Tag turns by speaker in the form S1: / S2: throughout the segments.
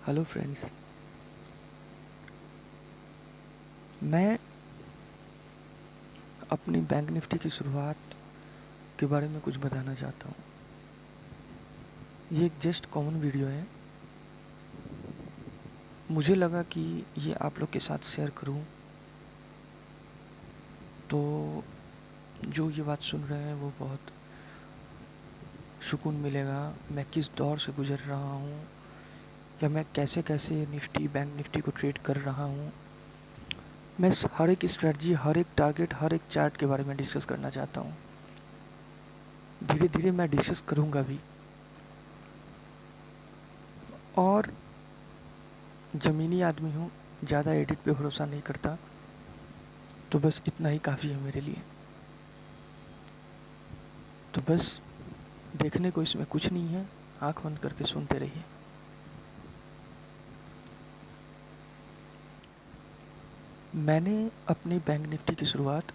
S1: Hello friends. मैं अपनी bank Nifty की शुरुआत के बारे में कुछ बताना चाहता हूँ। ये एक जस्ट कॉमन वीडियो है। मुझे लगा कि ये आप लोग के साथ शेयर करूँ तो जो ये बात सुन रहे हैं वो बहुत सुकून मिलेगा। मैं किस दौर से गुजर रहा हूँ या मैं कैसे कैसे निफ्टी बैंक निफ्टी को ट्रेड कर रहा हूँ। मैं हर एक स्ट्रेटजी, हर एक टारगेट, हर एक चार्ट के बारे में डिस्कस करना चाहता हूँ। धीरे धीरे मैं डिस्कस करूँगा भी। और ज़मीनी आदमी हूँ, ज़्यादा एडिट पे भरोसा नहीं करता, तो बस इतना ही काफ़ी है मेरे लिए। तो बस देखने को इसमें कुछ नहीं है, आँख बंद करके सुनते रहिए। मैंने अपनी बैंक निफ्टी की शुरुआत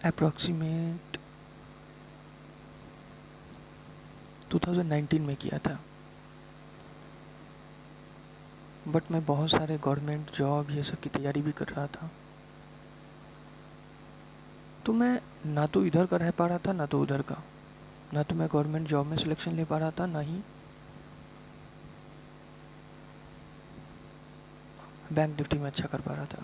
S1: अप्रॉक्सीमेट 2019 में किया था। बट मैं बहुत सारे गवर्नमेंट जॉब ये सब की तैयारी भी कर रहा था, तो मैं ना तो इधर का रह पा रहा था ना तो उधर का। ना तो मैं गवर्नमेंट जॉब में सिलेक्शन ले पा रहा था, ना ही बैंक निफ्टी में अच्छा कर पा रहा था।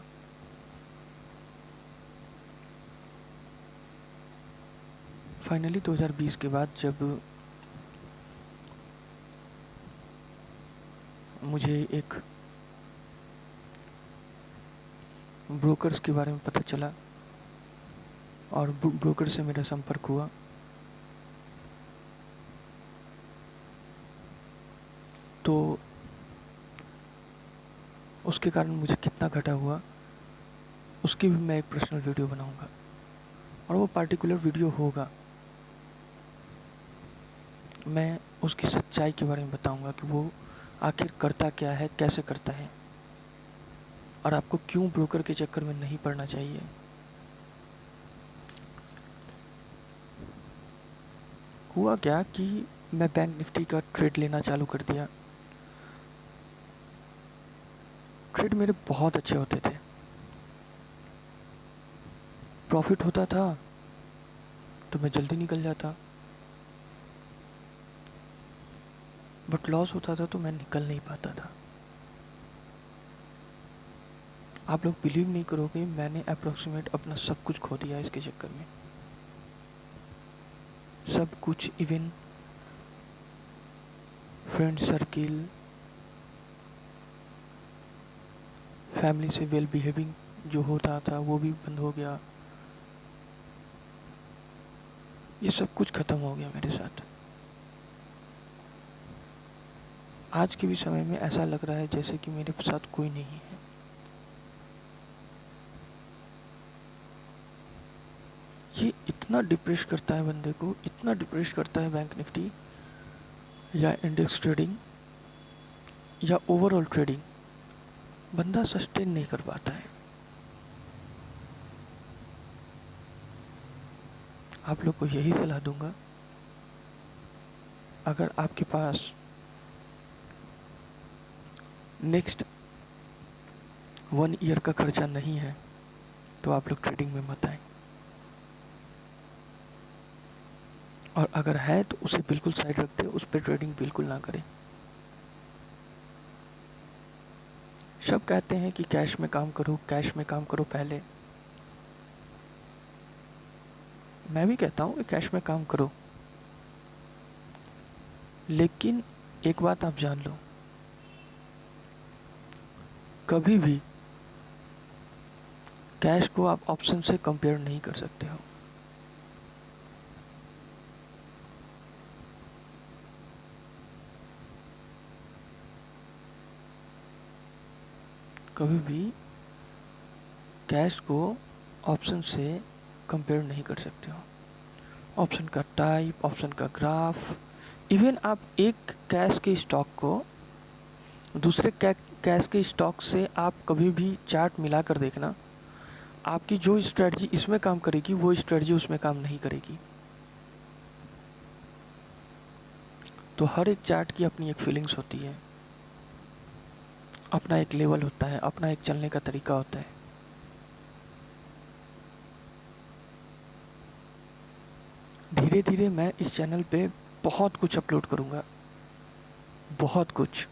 S1: फाइनली 2020 के बाद जब मुझे एक ब्रोकर्स के बारे में पता चला और ब्रोकर से मेरा संपर्क हुआ, तो उसके कारण मुझे कितना घाटा हुआ उसकी भी मैं एक पर्सनल वीडियो बनाऊंगा। और वो पार्टिकुलर वीडियो होगा, मैं उसकी सच्चाई के बारे में बताऊंगा कि वो आखिर करता क्या है, कैसे करता है, और आपको क्यों ब्रोकर के चक्कर में नहीं पड़ना चाहिए। हुआ क्या कि मैं बैंक निफ्टी का ट्रेड लेना चालू कर दिया। ट्रेड मेरे बहुत अच्छे होते थे, प्रॉफिट होता था तो मैं जल्दी निकल जाता, बट लॉस होता था तो मैं निकल नहीं पाता था। आप लोग बिलीव नहीं करोगे, मैंने अप्रोक्सीमेट अपना सब कुछ खो दिया इसके चक्कर में। सब कुछ, इवन फ्रेंड सर्किल, फैमिली से वेल बिहेविंग जो होता था वो भी बंद हो गया। ये सब कुछ ख़त्म हो गया मेरे साथ। आज के भी समय में ऐसा लग रहा है जैसे कि मेरे साथ कोई नहीं है। ये इतना डिप्रेस करता है बंदे को, इतना डिप्रेस करता है बैंक निफ्टी या इंडेक्स ट्रेडिंग या ओवरऑल ट्रेडिंग, बंदा सस्टेन नहीं कर पाता है। आप लोग को यही सलाह दूंगा, अगर आपके पास नेक्स्ट 1 ईयर का खर्चा नहीं है तो आप लोग ट्रेडिंग में मत आए, और अगर है तो उसे बिल्कुल साइड रख दे, उस पर ट्रेडिंग बिल्कुल ना करें। सब कहते हैं कि कैश में काम करो, कैश में काम करो पहले। मैं भी कहता हूँ कि कैश में काम करो, लेकिन एक बात आप जान लो, कभी भी कैश को आप ऑप्शन से कंपेयर नहीं कर सकते हो। कभी भी कैश को ऑप्शन से कंपेयर नहीं कर सकते हो। ऑप्शन का टाइप, ऑप्शन का ग्राफ, इवन आप एक कैश के स्टॉक को दूसरे कैश के स्टॉक से आप कभी भी चार्ट मिलाकर देखना, आपकी जो स्ट्रेटजी इसमें काम करेगी वो स्ट्रेटजी उसमें काम नहीं करेगी। तो हर एक चार्ट की अपनी एक फीलिंग्स होती है। अपना एक लेवल होता है, अपना एक चलने का तरीका होता है। धीरे धीरे मैं इस चैनल पे बहुत कुछ अपलोड करूँगा, बहुत कुछ।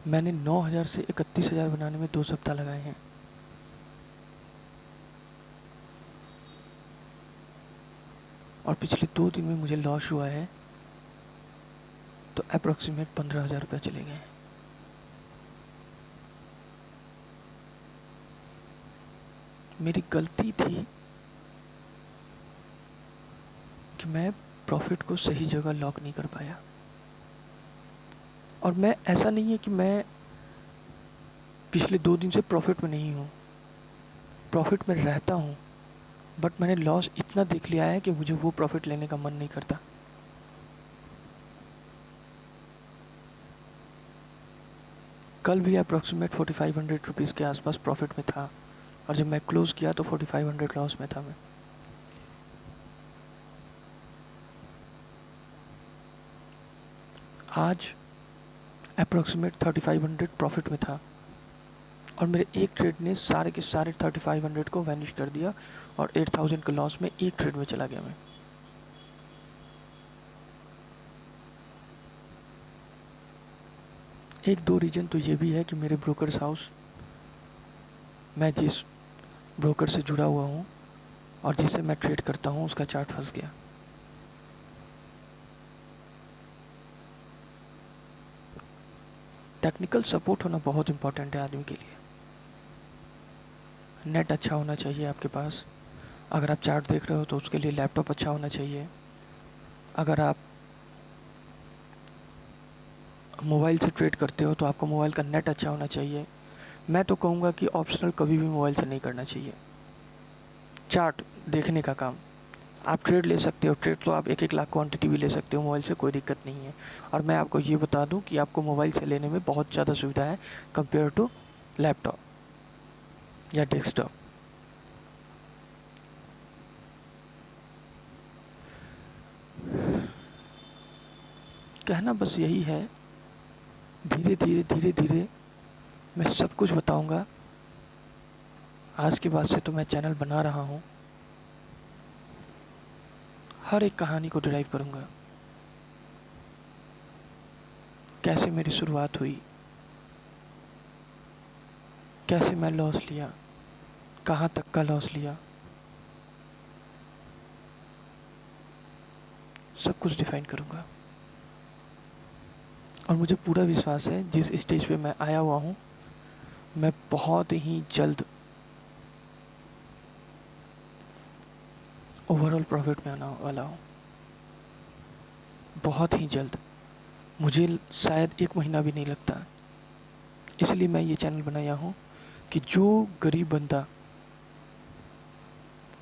S1: मैंने 9,000 से 31,000 बनाने में 2 सप्ताह लगाए हैं। और पिछले 2 दिन में मुझे लॉस हुआ है, तो अप्रॉक्सीमेट 15,000 रुपये चले गए हैं। मेरी गलती थी कि मैं प्रॉफिट को सही जगह लॉक नहीं कर पाया। और मैं, ऐसा नहीं है कि मैं पिछले 2 दिन से प्रॉफिट में नहीं हूँ, प्रॉफिट में रहता हूँ, बट मैंने लॉस इतना देख लिया है कि मुझे वो प्रॉफिट लेने का मन नहीं करता। कल भी अप्रॉक्सीमेट 4,500 रुपीज़ के आसपास प्रॉफिट में था, और जब मैं क्लोज़ किया तो 4,500 लॉस में था मैं। आज अप्रॉक्सीमेट 3,500 प्रॉफिट में था, और मेरे एक ट्रेड ने सारे के सारे 3,500 को वैनिश कर दिया, और 8,000 के लॉस में एक ट्रेड में चला गया मैं। एक दो रीज़न तो ये भी है कि मेरे ब्रोकर्स हाउस, मैं जिस ब्रोकर से जुड़ा हुआ हूँ और जिससे मैं ट्रेड करता हूँ, उसका चार्ट फंस गया। टेक्निकल सपोर्ट होना बहुत इम्पोर्टेंट है आदमी के लिए। नेट अच्छा होना चाहिए आपके पास। अगर आप चार्ट देख रहे हो तो उसके लिए लैपटॉप अच्छा होना चाहिए। अगर आप मोबाइल से ट्रेड करते हो तो आपको मोबाइल का नेट अच्छा होना चाहिए। मैं तो कहूँगा कि ऑप्शनल कभी भी मोबाइल से नहीं करना चाहिए। चार्ट देखने का काम, आप ट्रेड ले सकते हो, ट्रेड तो आप 1-1 लाख क्वांटिटी भी ले सकते हो मोबाइल से, कोई दिक्कत नहीं है। और मैं आपको ये बता दूं कि आपको मोबाइल से लेने में बहुत ज़्यादा सुविधा है कंपेयर टू लैपटॉप या डेस्कटॉप। कहना बस यही है, धीरे धीरे धीरे धीरे मैं सब कुछ बताऊंगा। आज के बाद से तो मैं चैनल बना रहा हूँ, हर एक कहानी को ड्राइव करूँगा। कैसे मेरी शुरुआत हुई, कैसे मैं लॉस लिया, कहाँ तक का लॉस लिया, सब कुछ डिफाइन करूँगा। और मुझे पूरा विश्वास है जिस स्टेज पे मैं आया हुआ हूँ, मैं बहुत ही जल्द ओवरऑल प्रॉफिट में आने वाला हूँ, बहुत ही जल्द। मुझे शायद 1 महीना भी नहीं लगता। इसलिए मैं ये चैनल बनाया हूँ कि जो गरीब बंदा,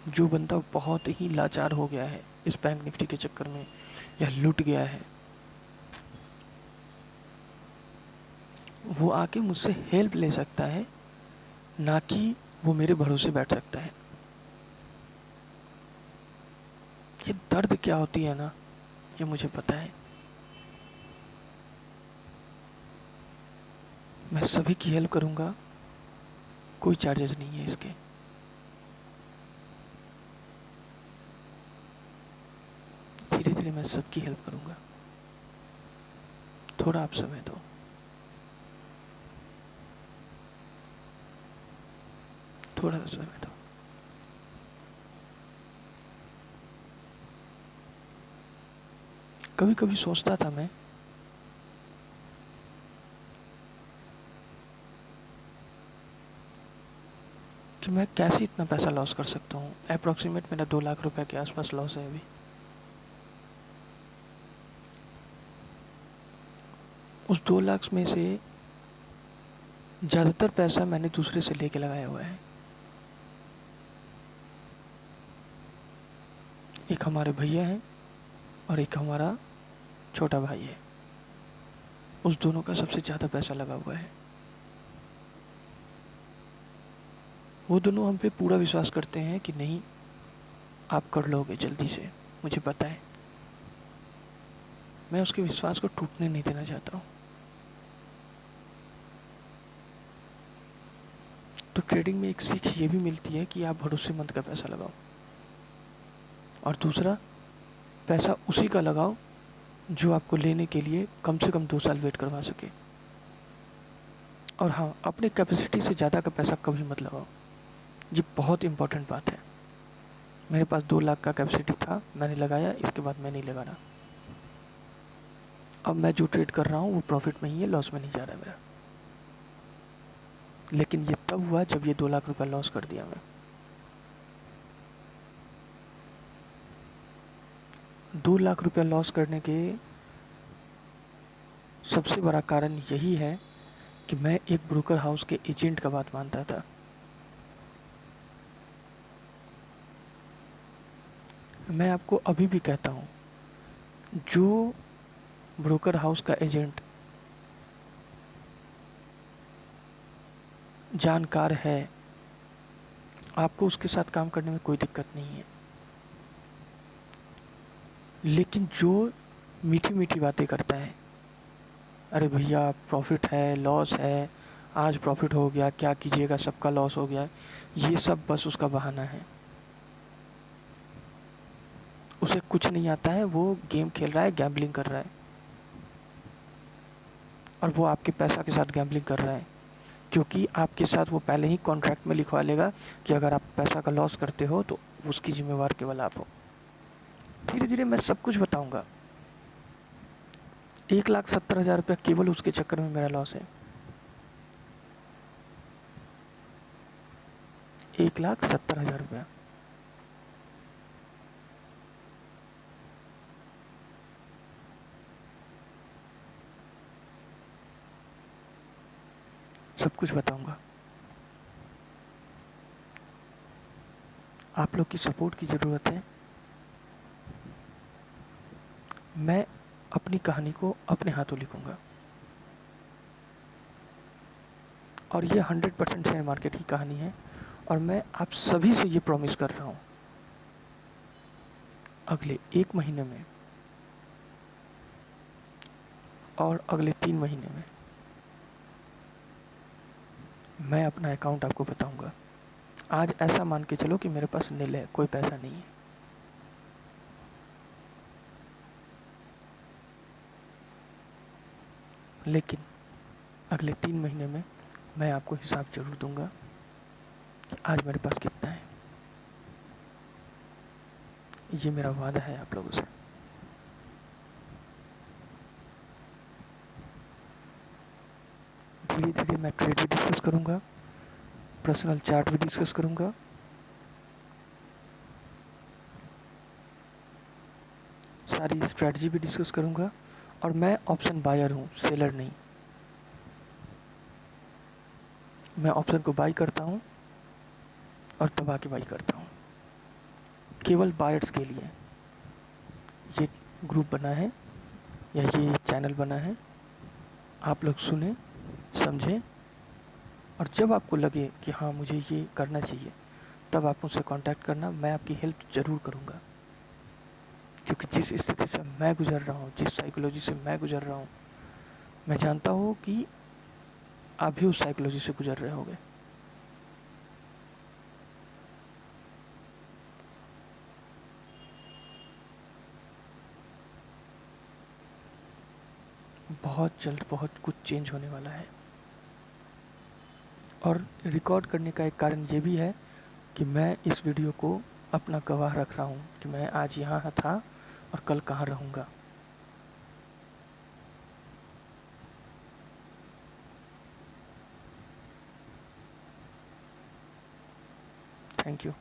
S1: जो बंदा बहुत ही लाचार हो गया है इस बैंक निफ्टी के चक्कर में, या लूट गया है, वो आके मुझसे हेल्प ले सकता है, ना कि वो मेरे भरोसे बैठ सकता है। ये दर्द क्या होती है ना, ये मुझे पता है। मैं सभी की हेल्प करूँगा, कोई चार्जेस नहीं है इसके। धीरे धीरे मैं सबकी हेल्प करूँगा। थोड़ा आप समय दो, थोड़ा समय दो। कभी कभी सोचता था मैं कि मैं कैसे इतना पैसा लॉस कर सकता हूँ। अप्रॉक्सीमेट मेरा 2 लाख रुपए के आसपास लॉस है अभी। उस 2 लाख में से ज़्यादातर पैसा मैंने दूसरे से लेके लगाया हुआ है। एक हमारे भैया हैं और एक हमारा छोटा भाई है, उस दोनों का सबसे ज़्यादा पैसा लगा हुआ है। वो दोनों हम पे पूरा विश्वास करते हैं कि नहीं, आप कर लोगे जल्दी से। मुझे पता है। मैं उसके विश्वास को टूटने नहीं देना चाहता हूँ। तो ट्रेडिंग में एक सीख ये भी मिलती है कि आप भरोसेमंद का पैसा लगाओ, और दूसरा, पैसा उसी का लगाओ जो आपको लेने के लिए कम से कम 2 साल वेट करवा सके। और हाँ, अपनी कैपेसिटी से ज़्यादा का पैसा कभी मत लगाओ। ये बहुत इंपॉर्टेंट बात है। मेरे पास 2 लाख का कैपेसिटी था, मैंने लगाया, इसके बाद मैं नहीं लगा रहा। अब मैं जो ट्रेड कर रहा हूँ वो प्रॉफिट में ही है, लॉस में नहीं जा रहा है मेरा। लेकिन ये तब हुआ जब ये 2 लाख रुपया लॉस कर दिया मैं। 2 लाख रुपया लॉस करने के सबसे बड़ा कारण यही है कि मैं एक ब्रोकर हाउस के एजेंट का बात मानता था। मैं आपको अभी भी कहता हूँ, जो ब्रोकर हाउस का एजेंट जानकार है, आपको उसके साथ काम करने में कोई दिक्कत नहीं है। लेकिन जो मीठी मीठी बातें करता है, अरे भैया प्रॉफिट है, लॉस है, आज प्रॉफिट हो गया, क्या कीजिएगा, सबका लॉस हो गया, ये सब बस उसका बहाना है। उसे कुछ नहीं आता है, वो गेम खेल रहा है, गैम्बलिंग कर रहा है, और वो आपके पैसा के साथ गैम्बलिंग कर रहा है, क्योंकि आपके साथ वो पहले ही कॉन्ट्रैक्ट में लिखवा लेगा कि अगर आप पैसा का लॉस करते हो तो उसकी जिम्मेवार केवल आप हो। धीरे धीरे मैं सब कुछ बताऊंगा। 1,70,000 रुपया केवल उसके चक्कर में मेरा लॉस है। 1,70,000 रुपया। सब कुछ बताऊंगा। आप लोग की सपोर्ट की ज़रूरत है। मैं अपनी कहानी को अपने हाथों लिखूंगा, और ये 100% शेयर मार्केट की कहानी है। और मैं आप सभी से ये प्रॉमिस कर रहा हूँ, अगले 1 महीने में और अगले 3 महीने में मैं अपना अकाउंट आपको बताऊंगा। आज ऐसा मान के चलो कि मेरे पास नील है, कोई पैसा नहीं है। लेकिन अगले 3 महीने में मैं आपको हिसाब ज़रूर दूंगा कि आज मेरे पास कितना है। ये मेरा वादा है आप लोगों से। धीरे धीरे मैं ट्रेड भी डिस्कस करूंगा, पर्सनल चार्ट भी डिस्कस करूंगा, सारी स्ट्रेटजी भी डिस्कस करूंगा। और मैं ऑप्शन बायर हूँ, सेलर नहीं। मैं ऑप्शन को बाई करता हूँ और दबा के बाई करता हूँ, केवल बायर्स के लिए। ये ग्रुप बना है या ये चैनल बना है, आप लोग सुने, समझें, और जब आपको लगे कि हाँ मुझे ये करना चाहिए, तब आप मुझसे कांटेक्ट करना। मैं आपकी हेल्प ज़रूर करूँगा, क्योंकि जिस स्थिति से मैं गुजर रहा हूँ, जिस साइकोलॉजी से मैं गुजर रहा हूँ, मैं जानता हूँ कि आप भी उस साइकोलॉजी से गुजर रहे होगे। बहुत जल्द बहुत कुछ चेंज होने वाला है। और रिकॉर्ड करने का एक कारण ये भी है कि मैं इस वीडियो को अपना गवाह रख रहा हूँ कि मैं आज यहाँ था और कल कहाँ रहूँगा। Thank you.